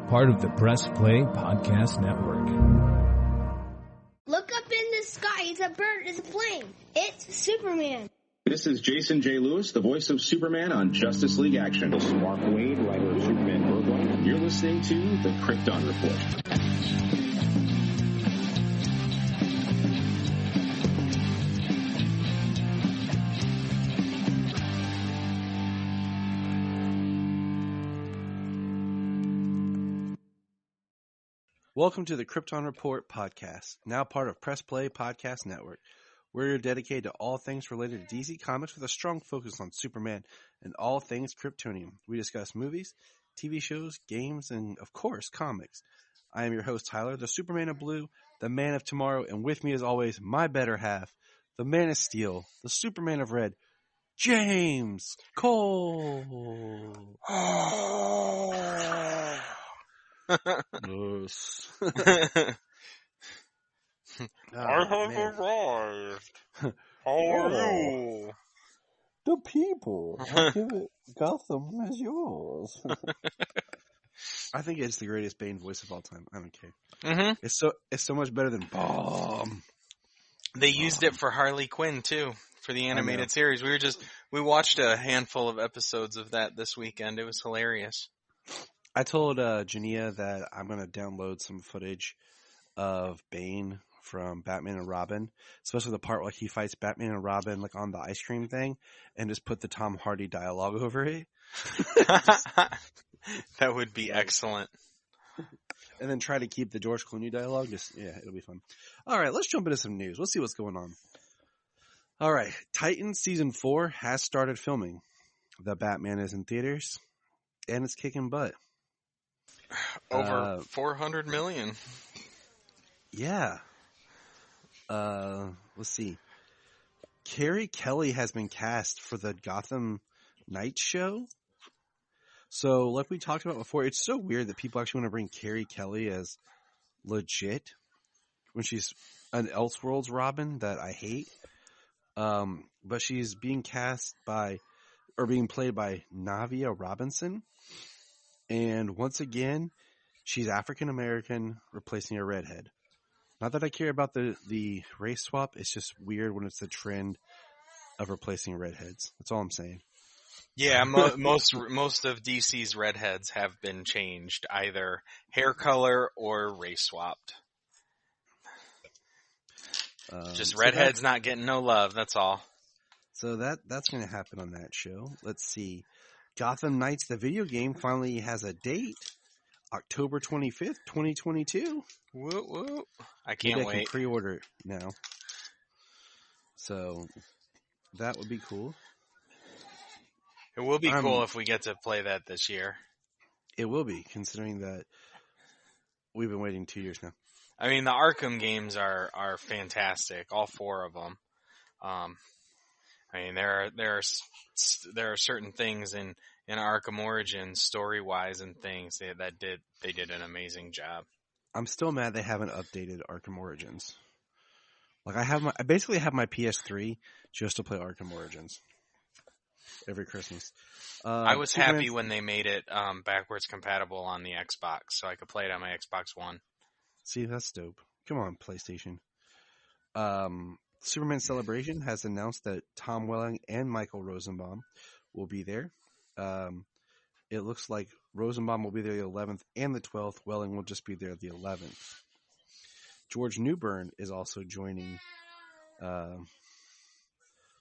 part of the Press Play Podcast Network. Look up in the sky. It's a bird. It's a plane. It's Superman. This is Jason J. Lewis, the voice of Superman on Justice League Action. This is Mark Wade, writer of Superman Worldwide. You're listening to the Krypton Report. Welcome to the Krypton Report podcast, now part of Press Play Podcast Network. We're dedicated to all things related to DC Comics with a strong focus on Superman and all things Kryptonian. We discuss movies, TV shows, games, and, of course, comics. I am your host, Tyler, the Superman of Blue, the Man of Tomorrow, and with me, as always, my better half, the Man of Steel, the Superman of Red, James Cole. Yes. I have arrived. How are you? The people. I'll give it. Gotham is yours. I think it's the greatest Bane voice of all time. I don't care. Mm-hmm. It's so much better than Bomb. They used it for Harley Quinn too, for the animated series. We watched a handful of episodes of that this weekend. It was hilarious. I told Jania that I'm going to download some footage of Bane from Batman and Robin, especially the part where he fights Batman and Robin like on the ice cream thing, and just put the Tom Hardy dialogue over it. That would be excellent. And then try to keep the George Clooney dialogue. It'll be fun. All right, let's jump into some news. Let's see what's going on. All right, Titans Season 4 has started filming. The Batman is in theaters, and it's kicking butt. Over 400 million. Yeah. Let's see. Carrie Kelly has been cast for the Gotham Knights show. So, like we talked about before, it's so weird that people actually want to bring Carrie Kelly as legit when she's an Elseworlds Robin that I hate. But she's being being played by Navia Robinson. And once again, she's African American, replacing a redhead. Not that I care about the race swap. It's just weird when it's the trend of replacing redheads. That's all I'm saying. Yeah, most of DC's redheads have been changed, either hair color or race swapped. Just redheads not getting no love. That's all. So that's going to happen on that show. Let's see. Gotham Knights, the video game, finally has a date. October 25th, 2022. Woo woo. I can't wait. I can pre-order it now. So, that would be cool. It will be cool if we get to play that this year. It will be, considering that we've been waiting 2 years now. I mean, the Arkham games are fantastic, all four of them. I mean, there are certain things in Arkham Origins, story-wise and things, they did an amazing job. I'm still mad they haven't updated Arkham Origins. Like I basically have my PS3 just to play Arkham Origins every Christmas. I was happy when they made it backwards compatible on the Xbox, so I could play it on my Xbox One. See, that's dope. Come on, PlayStation. Superman Celebration has announced that Tom Welling and Michael Rosenbaum will be there. It looks like Rosenbaum will be there the 11th and the 12th. Welling will just be there the 11th. George Newbern is also joining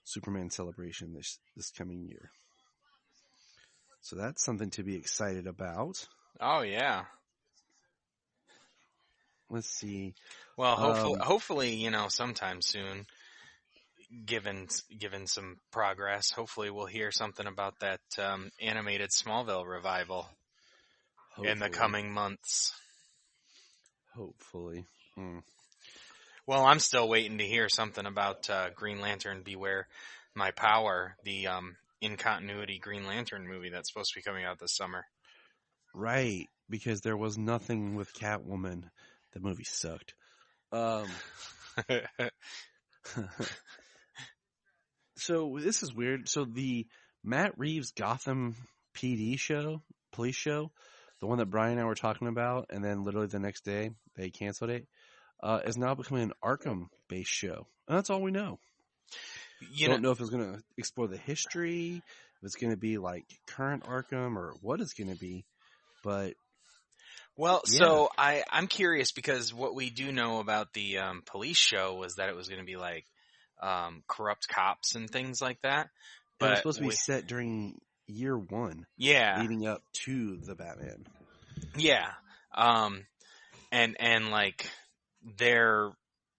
Superman Celebration this coming year. So that's something to be excited about. Oh, yeah. Let's see. Well, hopefully, sometime soon, given some progress, hopefully we'll hear something about that animated Smallville revival in the coming months. Hopefully. Well, I'm still waiting to hear something about Green Lantern Beware My Power, the in-continuity Green Lantern movie that's supposed to be coming out this summer. Right, because there was nothing with Catwoman. The movie sucked. So this is weird. So the Matt Reeves Gotham PD show, police show, the one that Brian and I were talking about, and then literally the next day they canceled it, is now becoming an Arkham-based show. And that's all we know. Don't know if it's going to explore the history, if it's going to be like current Arkham, or what it's going to be. But well, yeah. So I'm curious because what we do know about the police show was that it was going to be like corrupt cops and things like that. But it was supposed to be set during year one. Yeah. Leading up to the Batman. Yeah. And like they're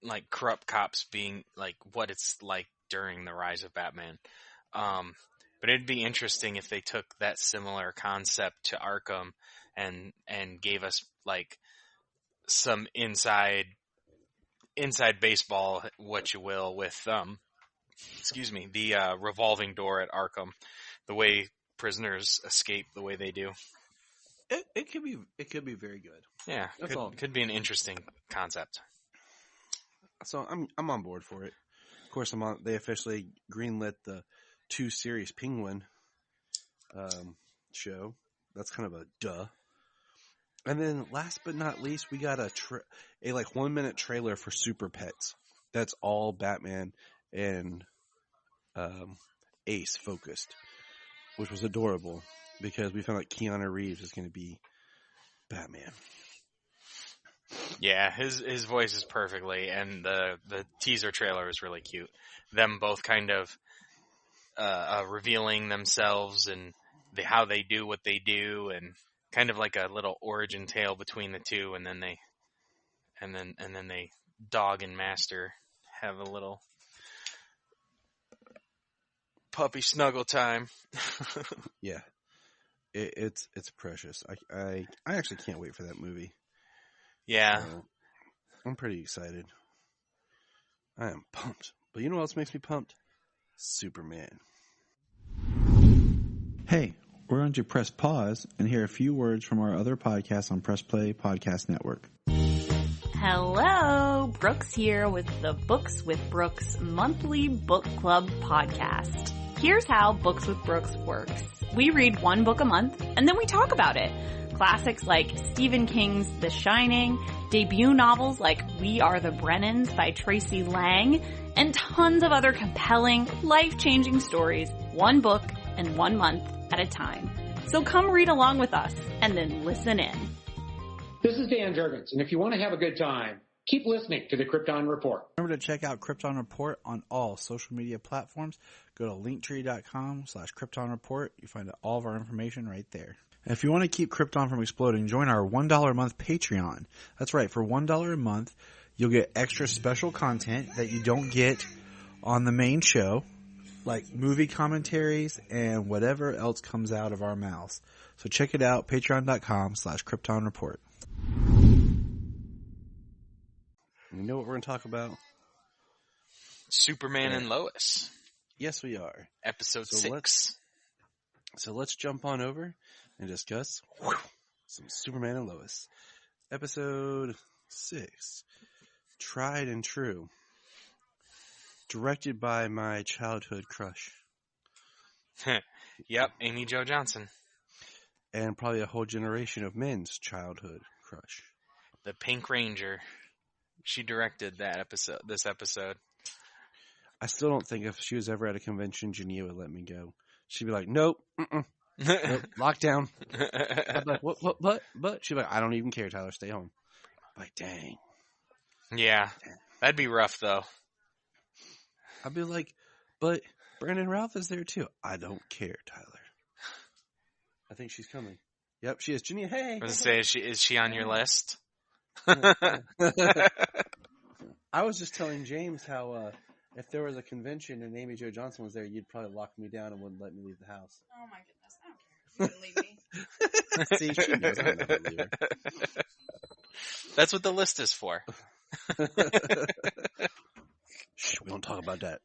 like corrupt cops being like what it's like during the rise of Batman. But it'd be interesting if they took that similar concept to Arkham and gave us like some inside baseball, what you will, with the revolving door at Arkham, the way prisoners escape the way they do. It could be very good. Yeah, could be an interesting concept. So I'm on board for it. Of course, they officially greenlit the 2-series Penguin show. That's kind of a duh. And then last but not least, we got a like 1-minute trailer for Super Pets. That's all Batman and Ace focused, which was adorable because we found out Keanu Reeves is going to be Batman. Yeah, his voice is perfectly, and the teaser trailer is really cute. Them both kind of revealing themselves and how they do what they do, and kind of like a little origin tale between the two, and then they dog and master have a little puppy snuggle time. Yeah, it's precious. I actually can't wait for that movie. Yeah. I'm pretty excited. I am pumped. But you know what else makes me pumped? Superman. Hey, we're going to press pause and hear a few words from our other podcasts on Press Play Podcast Network. Hello, Brooks here with the Books with Brooks monthly book club podcast. Here's how Books with Brooks works. We read one book a month and then we talk about it. Classics like Stephen King's The Shining, debut novels like We Are the Brennans by Tracy Lang, and tons of other compelling, life-changing stories, one book and 1 month at a time. So come read along with us and then listen in. This is Dan Jurgens, and if you want to have a good time, keep listening to the Krypton Report. Remember to check out Krypton Report on all social media platforms. Go to linktree.com/Krypton Report. You find all of our information right there. And if you want to keep Krypton from exploding, join our $1 a month Patreon. That's right, for $1 a month, you'll get extra special content that you don't get on the main show, like movie commentaries and whatever else comes out of our mouths. So check it out, patreon.com/Krypton Report. You know what we're going to talk about? Superman and Lois. Yes, we are. Episode 6. So let's jump on over and discuss some Superman and Lois. Episode 6. Tried and True. Directed by my childhood crush. Yep, Amy Jo Johnson. And probably a whole generation of men's childhood crush. The Pink Ranger. She directed this episode. I still don't think if she was ever at a convention, Jania would let me go. She'd be like, nope, nope, lockdown. I'd be like, what? She'd be like, I don't even care, Tyler, stay home. I'm like, dang. Yeah, that'd be rough, though. I'd be like, but Brandon Routh is there, too. I don't care, Tyler. I think she's coming. Yep, she is. Jania, hey. I was going to say, is she on your list? I was just telling James how if there was a convention and Amy Jo Johnson was there, you'd probably lock me down and wouldn't let me leave the house. Oh my goodness, I don't care if you leave me. See, she knows I'm not a leaver. That's what the list is for. Shh, we don't talk about that.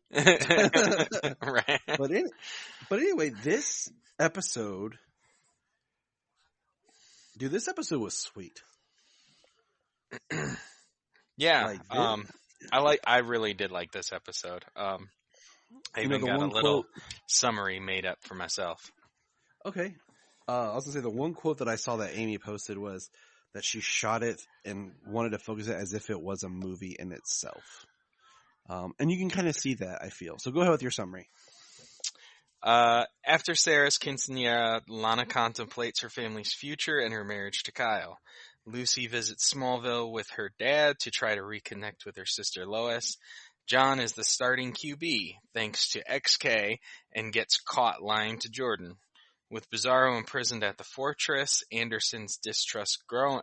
Right. But anyway, this episode, dude, this episode was sweet. Yeah, I really did like this episode. I even got a little summary made up for myself. Okay. I was gonna say the one quote that I saw that Amy posted was that she shot it and wanted to focus it as if it was a movie in itself. And you can kind of see that, I feel. So go ahead with your summary. After Sarah's quinceañera, Lana contemplates her family's future and her marriage to Kyle. Lucy visits Smallville with her dad to try to reconnect with her sister Lois. John is the starting QB, thanks to XK, and gets caught lying to Jordan. With Bizarro imprisoned at the fortress, Anderson's distrust growing,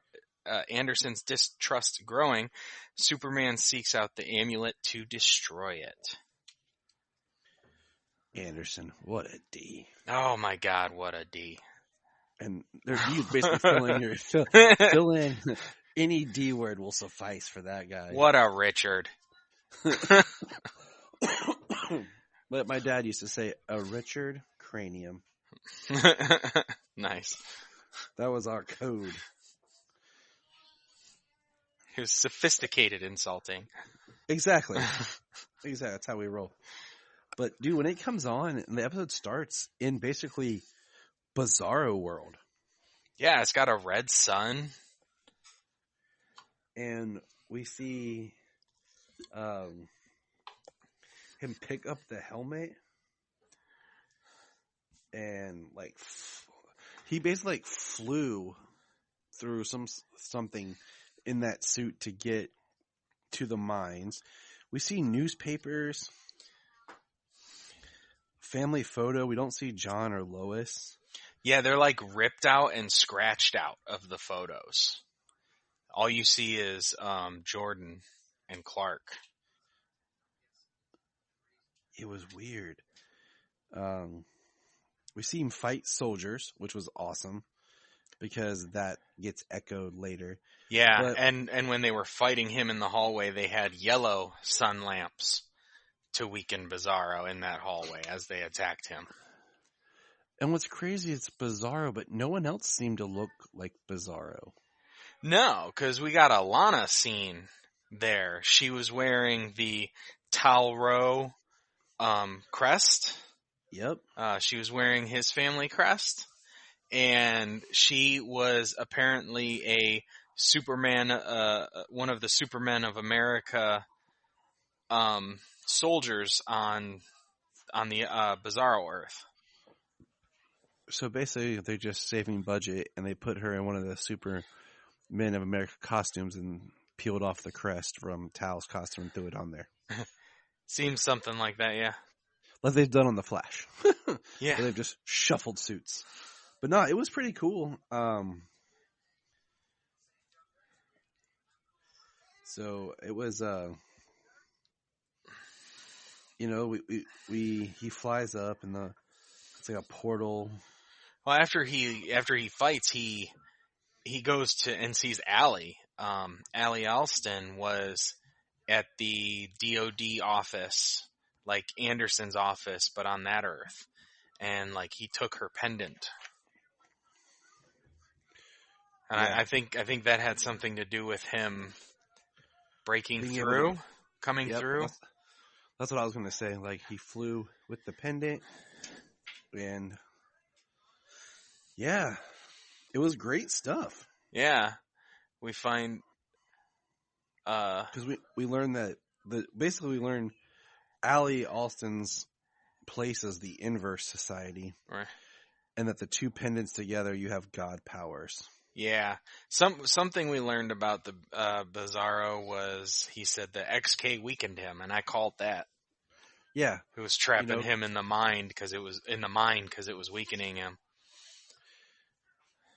Superman seeks out the amulet to destroy it. Anderson, what a D. Oh my God, what a D. And you basically fill in any D word will suffice for that guy. What a Richard. But my dad used to say a Richard cranium. Nice. That was our code. It was sophisticated insulting. Exactly. That's how we roll. But dude, when it comes on and the episode starts in basically Bizarro world. Yeah, it's got a red sun. And we see him pick up the helmet and he basically flew through something in that suit to get to the mines. We see newspapers, family photo. We don't see John or Lois. Yeah, they're ripped out and scratched out of the photos. All you see is Jordan and Clark. It was weird. We see him fight soldiers, which was awesome because that gets echoed later. Yeah, but, and when they were fighting him in the hallway, they had yellow sun lamps to weaken Bizarro in that hallway as they attacked him. And what's crazy, it's Bizarro, but no one else seemed to look like Bizarro. No, because we got a Lana scene there. She was wearing the Talro crest. Yep. She was wearing his family crest. And she was apparently a Superman, one of the Supermen of America soldiers on the Bizarro Earth. So basically, they're just saving budget, and they put her in one of the Supermen of America costumes and peeled off the crest from Tal's costume and threw it on there. Seems something like that, yeah. Like they've done on The Flash. Yeah. Where they've just shuffled suits. But no, it was pretty cool. So it was, he flies up and it's like a portal. Well, after he fights, he goes to and sees Allie. Allie Alston was at the DOD office, like Anderson's office, but on that Earth. And he took her pendant. And yeah. I think that had something to do with him breaking through, coming through. That's what I was going to say. He flew with the pendant, and yeah, it was great stuff. Yeah, we find because we learned that we learned Allie Alston's place as the Inverse Society, right, and that the two pendants together, you have God powers. Yeah. Something we learned about the Bizarro was he said the XK weakened him, and I called that. Yeah. It was trapping him in the mind because it was weakening him.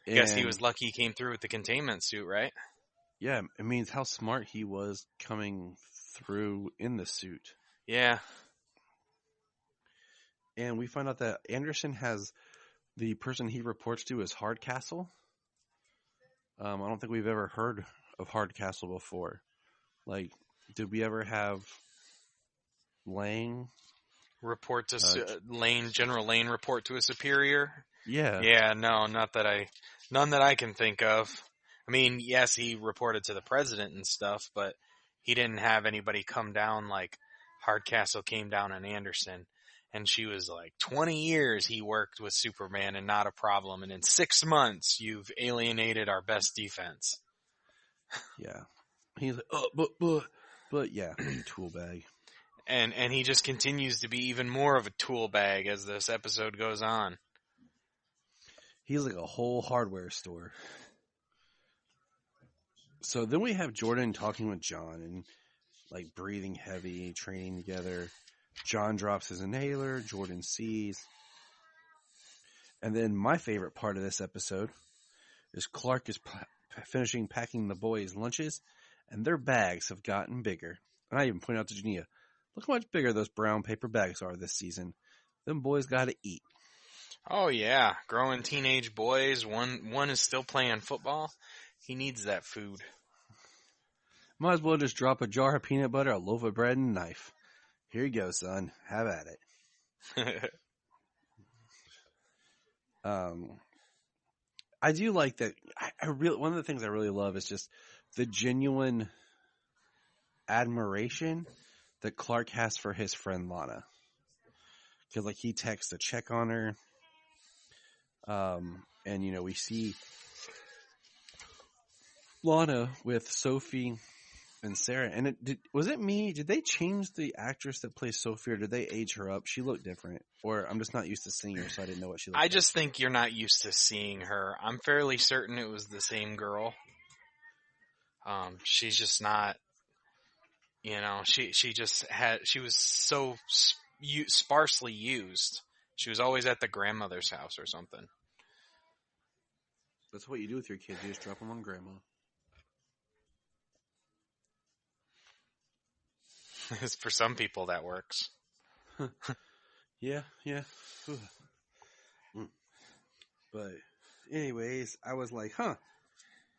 I guess he was lucky he came through with the containment suit, right? Yeah, it means how smart he was coming through in the suit. Yeah. And we find out that Anderson has the person he reports to as Hardcastle. I don't think we've ever heard of Hardcastle before. Did we ever have Lang report to General Lane report to a superior? Yeah. Yeah, no, none that I can think of. I mean, yes, he reported to the president and stuff, but he didn't have anybody come down like Hardcastle came down on Anderson. And she was like, 20 years he worked with Superman and not a problem. And in 6 months, you've alienated our best defense. Yeah. He's like, but yeah, tool bag. And he just continues to be even more of a tool bag as this episode goes on. He's like a whole hardware store. So then we have Jordan talking with John and like breathing heavy, training together. John drops his inhaler. Jordan sees. And then my favorite part of this episode is Clark is finishing packing the boys' lunches, and their bags have gotten bigger. And I even point out to Jania, look how much bigger those brown paper bags are this season. Them boys got to eat. Oh yeah, growing teenage boys. One is still playing football. He needs that food. Might as well just drop a jar of peanut butter, a loaf of bread, and a knife. Here you go, son. Have at it. I do like that. I really, one of the things I really love is just the genuine admiration that Clark has for his friend Lana. Because like he texts to check on her. And you know, we see Lana with Sophie and Sarah. And was it me? Did they change the actress that plays Sophie, or did they age her up? She looked different. Or I'm just not used to seeing her, so I didn't know what she looked like. I just think you're not used to seeing her. I'm fairly certain it was the same girl. She's just not, you know, she was so sparsely used. She was always at the grandmother's house or something. That's what you do with your kids. You just drop them on grandma. For some people, that works. Yeah. But anyways, I was like,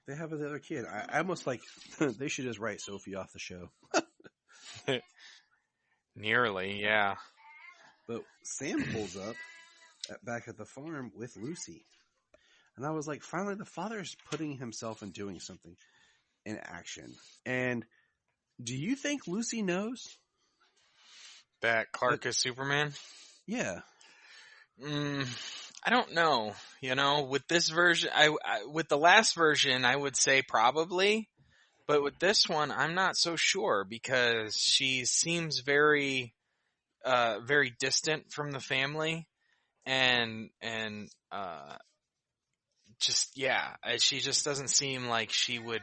they have another kid. I almost like, they should just write Sophie off the show. Nearly, yeah. But Sam pulls up back at the farm with Lucy. And I was like, finally, the father's putting himself and doing something in action. And do you think Lucy knows that Clark is Superman? Yeah. I don't know. You know, with this version, with the last version, I would say probably. But with this one, I'm not so sure because she seems very, very distant from the family. And just, yeah, she just doesn't seem like she would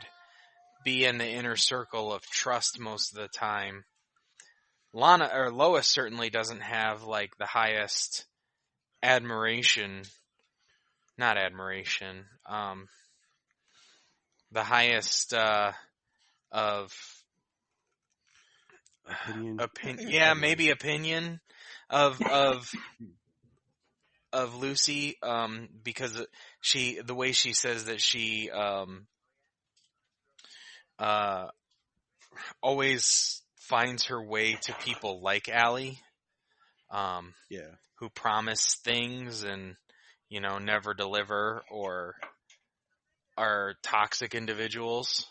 be in the inner circle of trust most of the time. Lana or Lois certainly doesn't have like the highest the highest of opinion of Lucy, because the way she says that she always finds her way to people like Allie, who promise things and, you know, never deliver or are toxic individuals.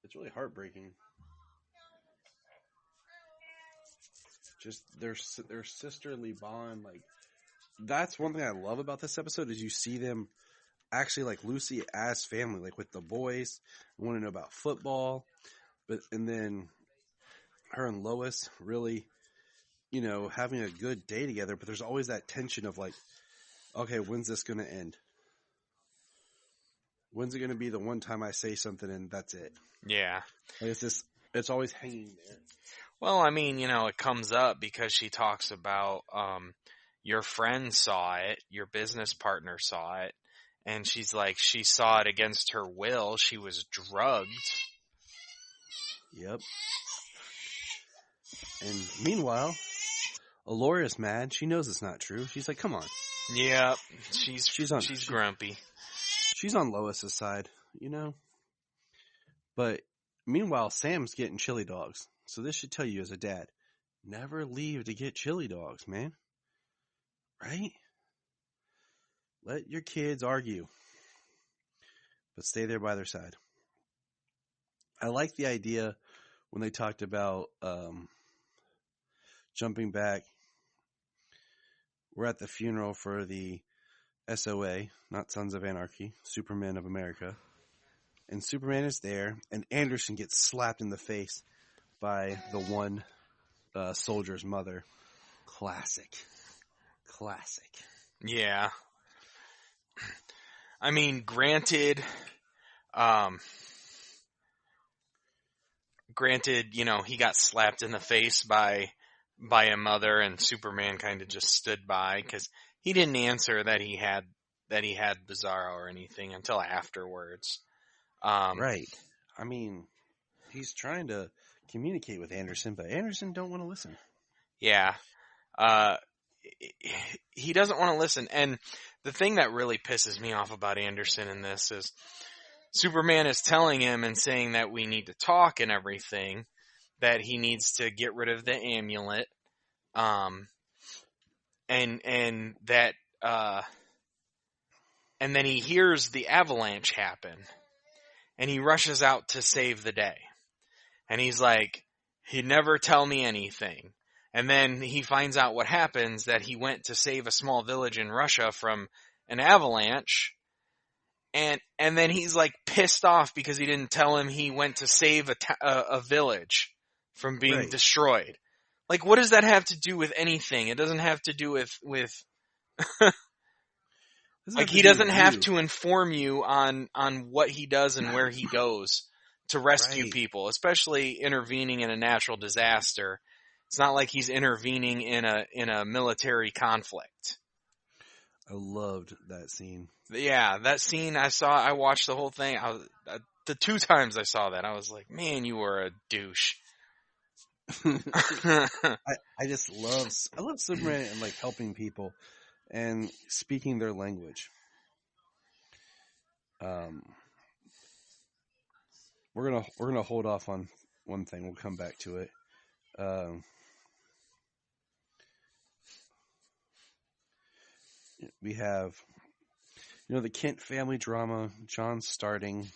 It's really heartbreaking. Just their sisterly bond, like that's one thing I love about this episode is you see them actually like Lucy as family, like with the boys, want to know about football, and then her and Lois really, you know, having a good day together. But there's always that tension of like, okay, when's this going to end? When's it going to be the one time I say something and that's it? Yeah, like it's always hanging there. Well, I mean, you know, it comes up because she talks about your friend saw it, your business partner saw it, and she's like, she saw it against her will. She was drugged. Yep. And meanwhile, Alora's mad. She knows it's not true. She's like, come on. Yeah, she's grumpy. She's on Lois's side, you know? But meanwhile, Sam's getting chili dogs. So this should tell you as a dad, never leave to get chili dogs, man. Right? Let your kids argue, but stay there by their side. I like the idea when they talked about jumping back, we're at the funeral for the SOA, not Sons of Anarchy, Superman of America. And Superman is there, and Anderson gets slapped in the face by the one soldier's mother. Classic. Yeah. I mean, granted, you know, he got slapped in the face by a mother, and Superman kind of just stood by because he didn't answer that he had Bizarro or anything until afterwards. Right. I mean, he's trying to communicate with Anderson, but Anderson don't want to listen. Yeah. He doesn't want to listen. And the thing that really pisses me off about Anderson in this is Superman is telling him and saying that we need to talk and everything, that he needs to get rid of the amulet. And that, and then he hears the avalanche happen and he rushes out to save the day. And he's like, he'd never tell me anything. And then he finds out what happens, that he went to save a small village in Russia from an avalanche. And then he's like pissed off because he didn't tell him he went to save a village from being destroyed. Like, what does that have to do with anything? It doesn't have to do with like, he doesn't have to inform you on what he does and where he goes to rescue people, especially intervening in a natural disaster. It's not like he's intervening in a military conflict. I loved that scene. Yeah, that scene I watched the whole thing. The 2 times I saw that, I was like, man, you were a douche. I love Superman and like helping people and speaking their language. We're gonna hold off on one thing. We'll come back to it. We have, the Kent family drama. John's starting.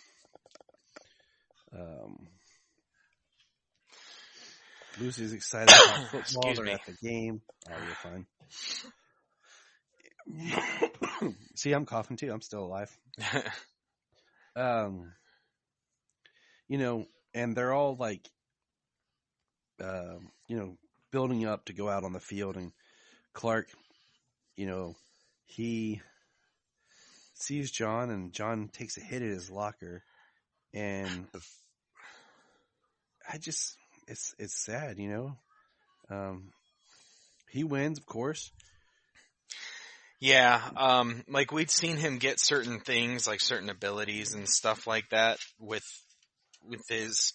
Lucy's excited about football. They're at the game. Oh, you're fine. See, I'm coughing too. I'm still alive. And they're all like, building up to go out on the field, and Clark, he sees John, and John takes a hit at his locker, and it's sad, he wins, of course. Yeah, like we'd seen him get certain things, like certain abilities and stuff like that with his,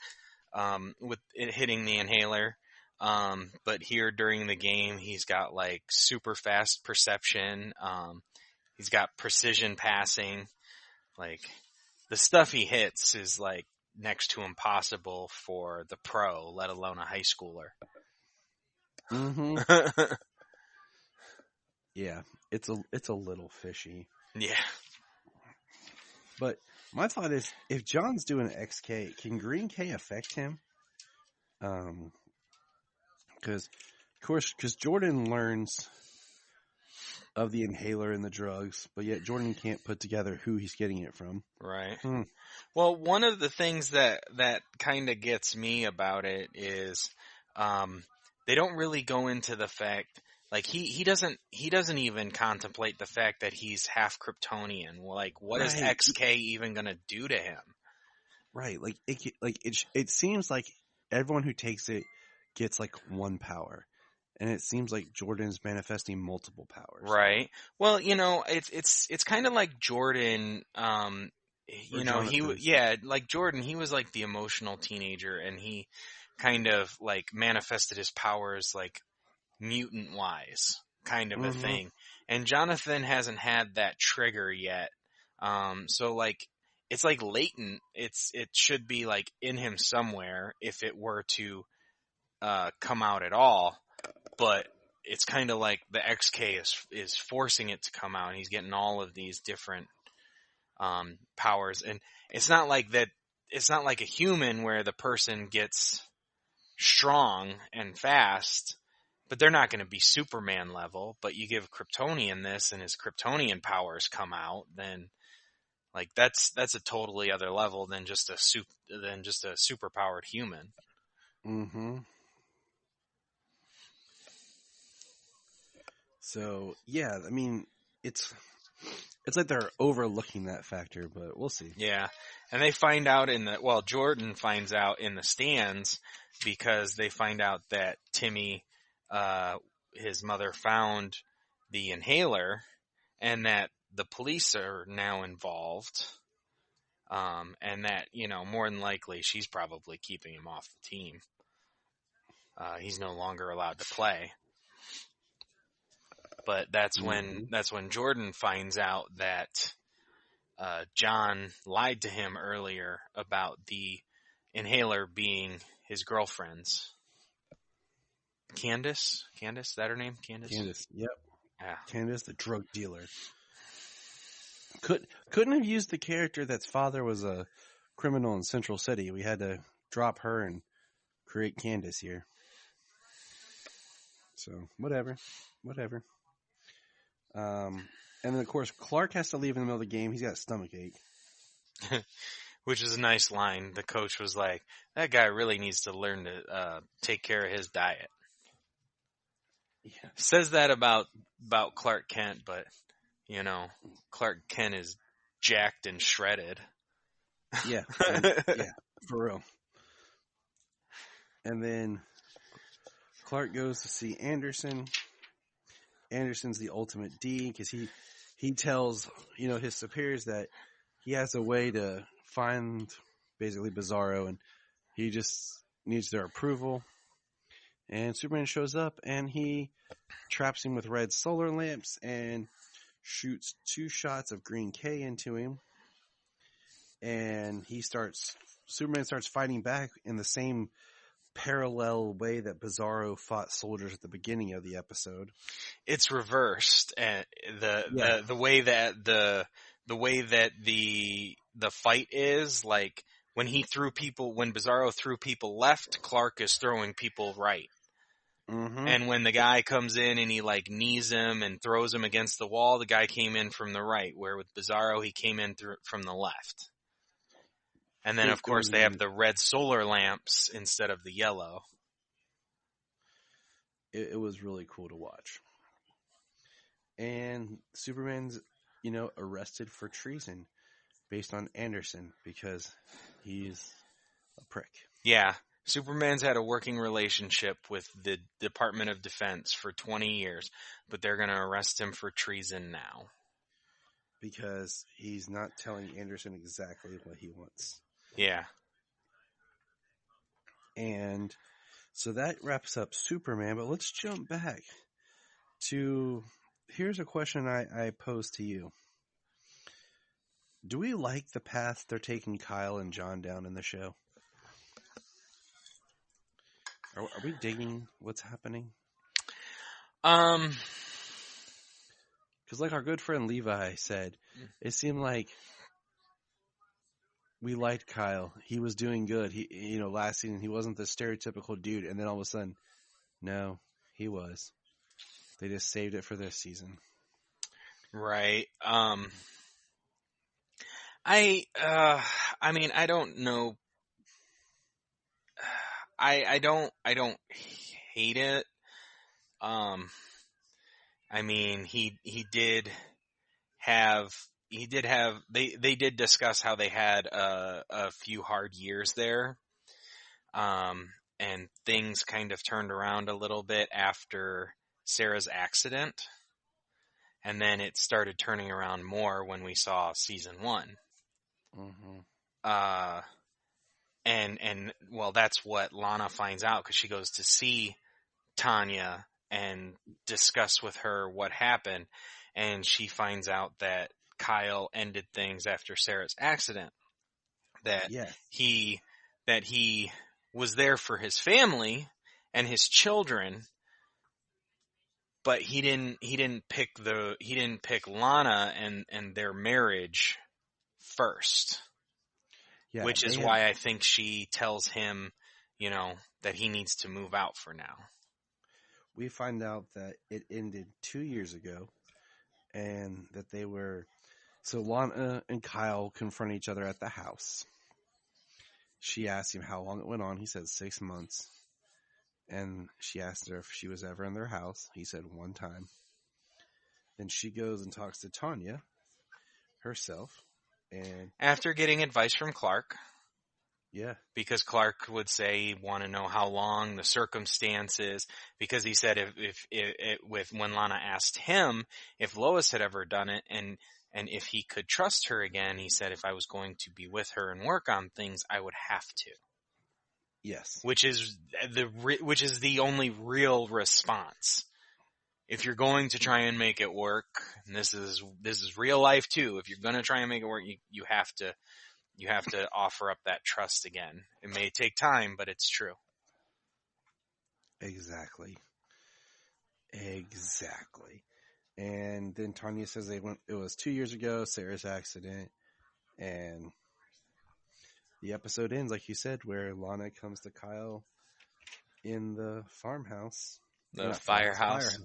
with it hitting the inhaler. But here during the game, he's got like super fast perception. He's got precision passing. Like, the stuff he hits is like next to impossible for the pro, let alone a high schooler. Mm-hmm. Yeah, it's a little fishy. Yeah. But my thought is, if John's doing XK, can Green K affect him? Because Jordan learns of the inhaler and the drugs, but yet Jordan can't put together who he's getting it from. Right. Well, one of the things that kind of gets me about it is, they don't really go into the fact, like he doesn't even contemplate the fact that he's half Kryptonian. Like, what is XK even gonna do to him? Right. It seems like everyone who takes it gets like one power, and it seems like Jordan's manifesting multiple powers. Right. Well, it's kind of like Jordan. Like Jordan, he was like the emotional teenager, and he kind of like manifested his powers like mutant wise, kind of a thing. And Jonathan hasn't had that trigger yet. So like, it's like latent. It should be like in him somewhere if it were to come out at all, but it's kind of like the XK is forcing it to come out, and he's getting all of these different powers. And it's not like that. It's not like a human where the person gets strong and fast. but they're not going to be Superman level. But you give Kryptonian this, and his Kryptonian powers come out, then like that's a totally other level than just a superpowered human. Mm-hmm. So yeah, I mean, it's like they're overlooking that factor, but we'll see. Yeah, and they find out Jordan finds out in the stands because they find out that Timmy, his mother, found the inhaler, and that the police are now involved, and that, more than likely she's probably keeping him off the team. He's no longer allowed to play. But that's when Jordan finds out that John lied to him earlier about the inhaler being his girlfriend's. Candace? Is that her name? Candace, yep. Yeah. Candace, the drug dealer. Couldn't have used the character that's father was a criminal in Central City. We had to drop her and create Candace here. So, whatever. And then, of course, Clark has to leave in the middle of the game. He's got a stomach ache. Which is a nice line. The coach was like, that guy really needs to learn to take care of his diet. Yeah. Says that about Clark Kent, but, Clark Kent is jacked and shredded. Yeah. Yeah, for real. And then Clark goes to see Anderson. Anderson's the ultimate D because he tells, his superiors that he has a way to find basically Bizarro, and he just needs their approval. And Superman shows up and he traps him with red solar lamps and shoots 2 shots of green K into him. And Superman starts fighting back in the same parallel way that Bizarro fought soldiers at the beginning of the episode. It's reversed, and the way that the fight is, like when Bizarro threw people left, Clark is throwing people right. Mm-hmm. And when the guy comes in and he like knees him and throws him against the wall, the guy came in from the right, where with Bizarro he came in from the left. And then, of course, they have the red solar lamps instead of the yellow. It was really cool to watch. And Superman's, arrested for treason based on Anderson because he's a prick. Yeah. Superman's had a working relationship with the Department of Defense for 20 years, but they're going to arrest him for treason now. Because he's not telling Anderson exactly what he wants. Yeah. And so that wraps up Superman, but let's jump back to, here's a question I pose to you. Do we like the path they're taking Kyle and John down in the show? Are we digging what's happening? Because like our good friend Levi said, it seemed like we liked Kyle. He was doing good. He, last season he wasn't the stereotypical dude, and then all of a sudden, no, he was. They just saved it for this season. Right. I mean, I don't know. I don't hate it. I mean, they did discuss how they had a few hard years there. And things kind of turned around a little bit after Sarah's accident. And then it started turning around more when we saw season 1. Mm-hmm. And well, that's what Lana finds out because she goes to see Tanya and discuss with her what happened. And she finds out that Kyle ended things after Sarah's accident. That he was there for his family and his children, but he didn't pick Lana and their marriage first. Yeah, which is why I think she tells him, that he needs to move out for now. we find out that it ended 2 years ago, and that they were. So Lana and Kyle confront each other at the house. She asked him how long it went on. He said 6 months. And she asked her if she was ever in their house. He said one time. Then she goes and talks to Tanya herself. And after getting advice from Clark. Yeah. Because Clark would say, want to know how long, the circumstances, because he said when Lana asked him if Lois had ever done it and if he could trust her again, he said, if I was going to be with her and work on things, I would have to. Yes. Which is the only real response. If you're going to try and make it work, and this is real life too, if you're going to try and make it work, you have to offer up that trust again. It may take time, but it's true. Exactly. And then Tanya says it was 2 years ago, Sarah's accident, and the episode ends, like you said, where Lana comes to Kyle in the farmhouse. The firehouse.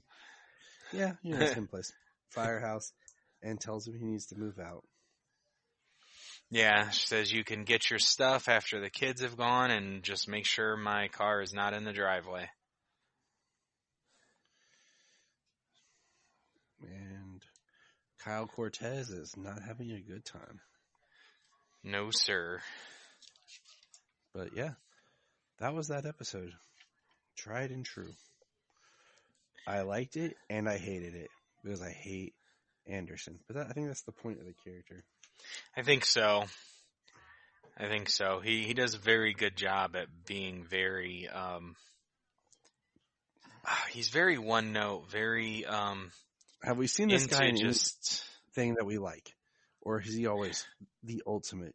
Yeah, same place. Firehouse, and tells him he needs to move out. Yeah, she says you can get your stuff after the kids have gone and just make sure my car is not in the driveway. And Kyle Cortez is not having a good time. No, sir. But yeah, that was that episode. Tried and true. I liked it and I hated it because I hate Anderson. But I think that's the point of the character. I think so. He does a very good job at being very, he's very one note, very, have we seen this guy in just thing that we like? Or is he always the ultimate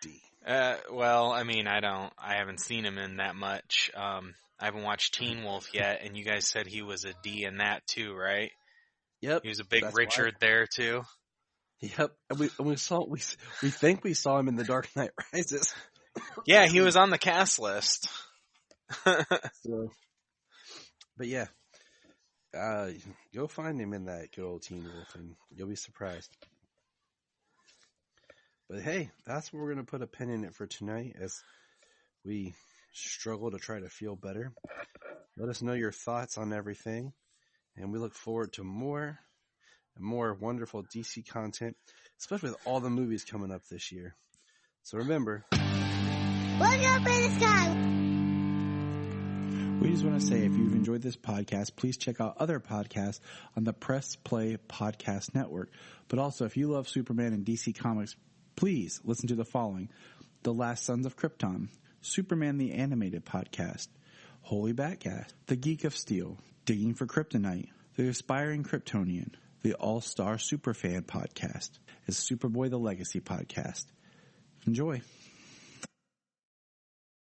D? Well, I mean, I haven't seen him in that much. I haven't watched Teen Wolf yet, and you guys said he was a D in that too, right? Yep. He was a big Richard there too. Yep. And we think we saw him in The Dark Knight Rises. Yeah, he was on the cast list. So, but yeah. Go find him in that good old Teen Wolf and you'll be surprised. But hey, that's where we're going to put a pin in it for tonight as we struggle to try to feel better. Let us know your thoughts on everything. And we look forward to more and more wonderful DC content, especially with all the movies coming up this year. So remember, look up in the sky. We just want to say, if you've enjoyed this podcast, please check out other podcasts on the Press Play Podcast Network. But also, if you love Superman and DC Comics, please listen to the following: The Last Sons of Krypton, Superman the Animated Podcast, Holy Batcast, The Geek of Steel, Digging for Kryptonite, The Aspiring Kryptonian, The All-Star Superfan Podcast, and Superboy the Legacy Podcast. Enjoy.